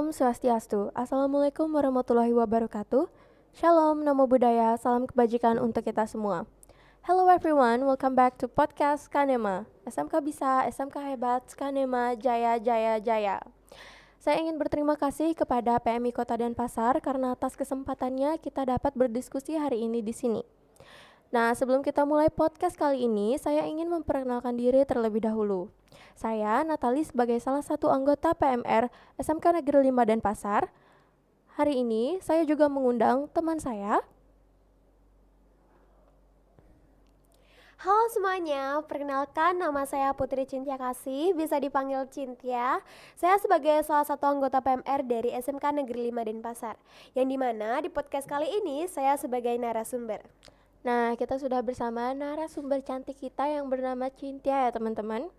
Om Swastiastu. Assalamualaikum warahmatullahi wabarakatuh. Shalom, namo buddhaya, salam kebajikan untuk kita semua. Hello everyone, welcome back to podcast Kanema. SMK bisa, SMK hebat, Kanema jaya jaya jaya. Saya ingin berterima kasih kepada PMI Kota Denpasar karena atas kesempatannya kita dapat berdiskusi hari ini di sini. Nah, sebelum kita mulai podcast kali ini, saya ingin memperkenalkan diri terlebih dahulu. Saya Natali sebagai salah satu anggota PMR SMK Negeri 5 Denpasar. Hari ini saya juga mengundang teman saya. Halo semuanya, perkenalkan nama saya Putri Cynthia Kasih, bisa dipanggil Cynthia. Saya sebagai salah satu anggota PMR dari SMK Negeri 5 Denpasar, yang dimana di podcast kali ini saya sebagai narasumber. Nah, kita sudah bersama narasumber cantik kita yang bernama Cynthia ya teman-teman.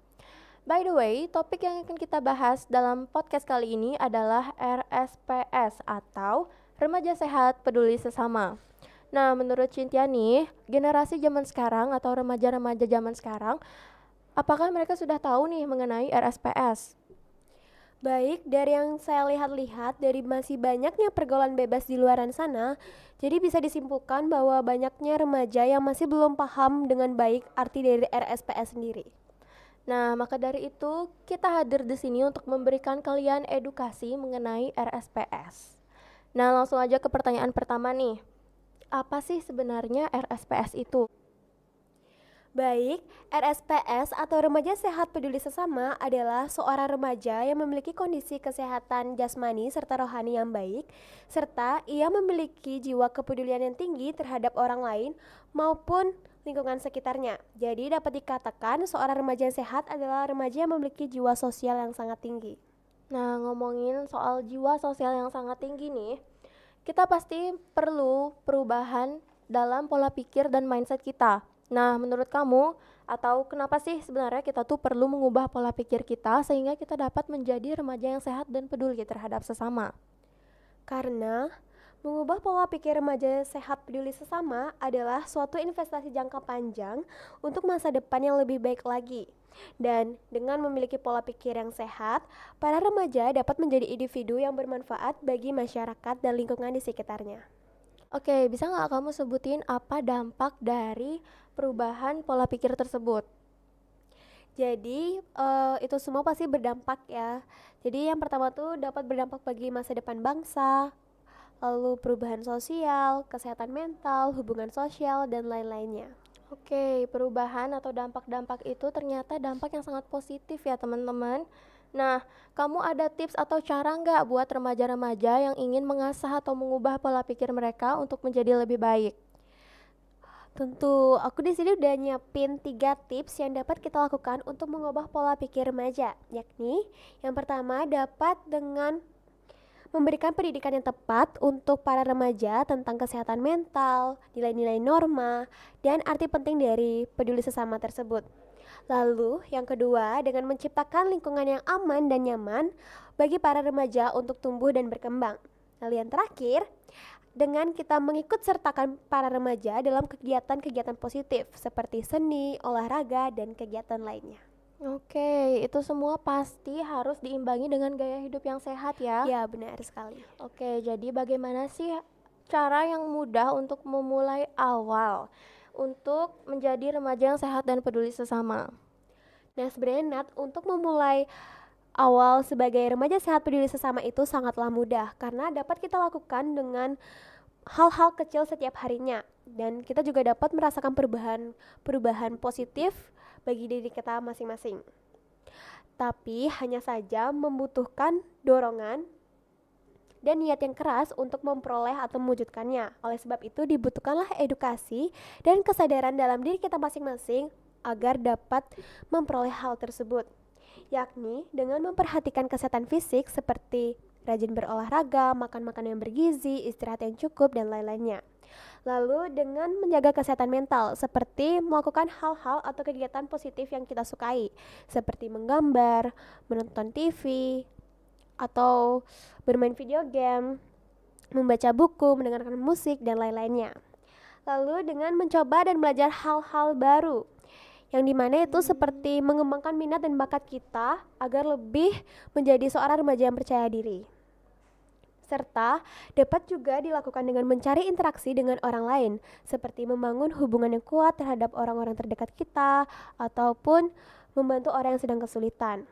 By the way, topik yang akan kita bahas dalam podcast kali ini adalah RSPS atau Remaja Sehat Peduli Sesama. Nah, menurut Cynthia nih, generasi zaman sekarang atau remaja-remaja zaman sekarang, apakah mereka sudah tahu nih mengenai RSPS? Baik, dari yang saya lihat-lihat dari masih banyaknya pergaulan bebas di luaran sana, jadi bisa disimpulkan bahwa banyaknya remaja yang masih belum paham dengan baik arti dari RSPS sendiri. Nah, maka dari itu kita hadir di sini untuk memberikan kalian edukasi mengenai RSPS. Nah, langsung aja ke pertanyaan pertama nih. Apa sih sebenarnya RSPS itu? Baik, RSPS atau Remaja Sehat Peduli Sesama adalah seorang remaja yang memiliki kondisi kesehatan jasmani serta rohani yang baik, serta ia memiliki jiwa kepedulian yang tinggi terhadap orang lain maupun lingkungan sekitarnya. Jadi dapat dikatakan seorang remaja yang sehat adalah remaja yang memiliki jiwa sosial yang sangat tinggi. Nah, ngomongin soal jiwa sosial yang sangat tinggi nih, kita pasti perlu perubahan dalam pola pikir dan mindset kita. Nah, menurut kamu, atau kenapa sih sebenarnya kita tuh perlu mengubah pola pikir kita sehingga kita dapat menjadi remaja yang sehat dan peduli terhadap sesama? Karena mengubah pola pikir remaja sehat peduli sesama adalah suatu investasi jangka panjang untuk masa depan yang lebih baik lagi. Dan dengan memiliki pola pikir yang sehat, para remaja dapat menjadi individu yang bermanfaat bagi masyarakat dan lingkungan di sekitarnya. Oke, bisa nggak kamu sebutin apa dampak dari perubahan pola pikir tersebut? Jadi itu semua pasti berdampak ya. Jadi yang pertama tuh dapat berdampak bagi masa depan bangsa, lalu perubahan sosial, kesehatan mental, hubungan sosial, dan lain-lainnya. Oke, perubahan atau dampak-dampak itu ternyata dampak yang sangat positif ya teman-teman. Nah, kamu ada tips atau cara nggak buat remaja-remaja yang ingin mengasah atau mengubah pola pikir mereka untuk menjadi lebih baik? Tentu, aku di sini udah nyiapin 3 tips yang dapat kita lakukan untuk mengubah pola pikir remaja, yakni yang pertama dapat dengan memberikan pendidikan yang tepat untuk para remaja tentang kesehatan mental, nilai-nilai norma, dan arti penting dari peduli sesama tersebut. Lalu, yang kedua, dengan menciptakan lingkungan yang aman dan nyaman bagi para remaja untuk tumbuh dan berkembang. Lalu yang terakhir, dengan kita mengikut sertakan para remaja dalam kegiatan-kegiatan positif seperti seni, olahraga, dan kegiatan lainnya. Oke, itu semua pasti harus diimbangi dengan gaya hidup yang sehat ya. Ya, benar sekali. Oke, jadi bagaimana sih cara yang mudah untuk memulai awal untuk menjadi remaja yang sehat dan peduli sesama? Nah, sebenarnya Nat, untuk memulai awal sebagai remaja sehat peduli sesama itu sangatlah mudah karena dapat kita lakukan dengan hal-hal kecil setiap harinya dan kita juga dapat merasakan perubahan positif bagi diri kita masing-masing. Tapi hanya saja membutuhkan dorongan dan niat yang keras untuk memperoleh atau mewujudkannya. Oleh sebab itu dibutuhkanlah edukasi dan kesadaran dalam diri kita masing-masing agar dapat memperoleh hal tersebut, yakni dengan memperhatikan kesehatan fisik seperti rajin berolahraga, makan makanan yang bergizi, istirahat yang cukup, dan lain-lainnya. Lalu dengan menjaga kesehatan mental seperti melakukan hal-hal atau kegiatan positif yang kita sukai seperti menggambar, menonton TV, atau bermain video game, membaca buku, mendengarkan musik, dan lain-lainnya. Lalu dengan mencoba dan belajar hal-hal baru yang dimana itu seperti mengembangkan minat dan bakat kita agar lebih menjadi seorang remaja yang percaya diri. serta dapat juga dilakukan dengan mencari interaksi dengan orang lain, seperti membangun hubungan yang kuat terhadap orang-orang terdekat kita, ataupun membantu orang yang sedang kesulitan.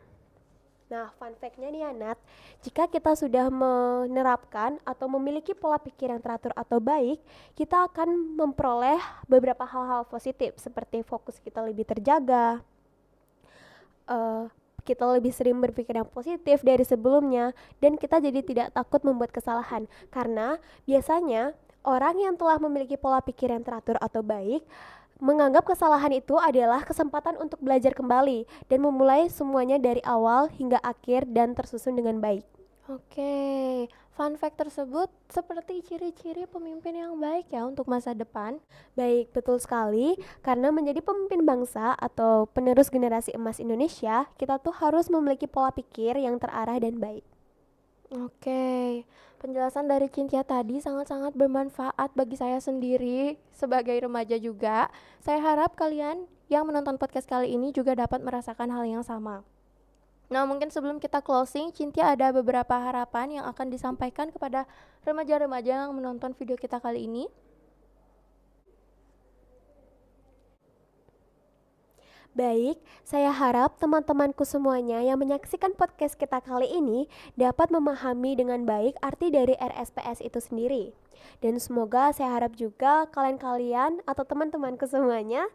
Nah, fun fact-nya nih ya, Nat, jika kita sudah menerapkan atau memiliki pola pikir yang teratur atau baik, kita akan memperoleh beberapa hal-hal positif, seperti fokus kita lebih terjaga, eh, kita lebih sering berpikir yang positif dari sebelumnya, dan kita jadi tidak takut membuat kesalahan. Karena biasanya orang yang telah memiliki pola pikir yang teratur atau baik menganggap kesalahan itu adalah kesempatan untuk belajar kembali dan memulai semuanya dari awal hingga akhir dan tersusun dengan baik. Oke, fun fact tersebut seperti ciri-ciri pemimpin yang baik ya untuk masa depan. Baik, betul sekali. Karena menjadi pemimpin bangsa atau penerus generasi emas Indonesia, kita tuh harus memiliki pola pikir yang terarah dan baik. Oke, penjelasan dari Cynthia tadi sangat-sangat bermanfaat bagi saya sendiri sebagai remaja juga. Saya harap kalian yang menonton podcast kali ini juga dapat merasakan hal yang sama. Nah, mungkin sebelum kita closing, Cynthia ada beberapa harapan yang akan disampaikan kepada remaja-remaja yang menonton video kita kali ini. Baik, saya harap teman-temanku semuanya yang menyaksikan podcast kita kali ini dapat memahami dengan baik arti dari RSPS itu sendiri. Dan semoga saya harap juga kalian-kalian atau teman-temanku semuanya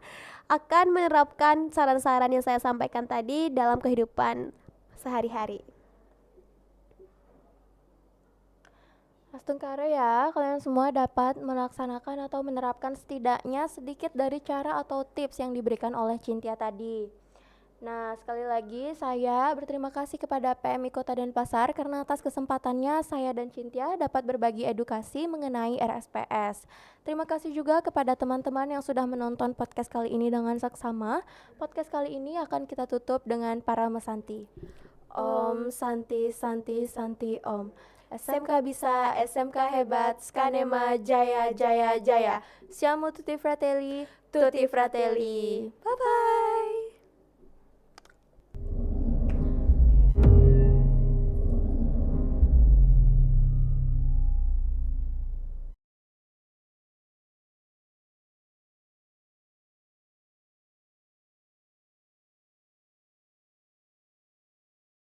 akan menerapkan saran-saran yang saya sampaikan tadi dalam kehidupan sehari-hari. Astungkare ya, kalian semua dapat melaksanakan atau menerapkan setidaknya sedikit dari cara atau tips yang diberikan oleh Cynthia tadi. Nah, sekali lagi saya berterima kasih kepada PMI Kota Denpasar karena atas kesempatannya saya dan Cynthia dapat berbagi edukasi mengenai RSPS. Terima kasih juga kepada teman-teman yang sudah menonton podcast kali ini dengan saksama. Podcast kali ini akan kita tutup dengan para mesanti. Om Santi Santi Santi Om. SMK bisa, SMK hebat, Skanema Jaya Jaya Jaya. Siamo tutti fratelli, tutti fratelli. Bye bye.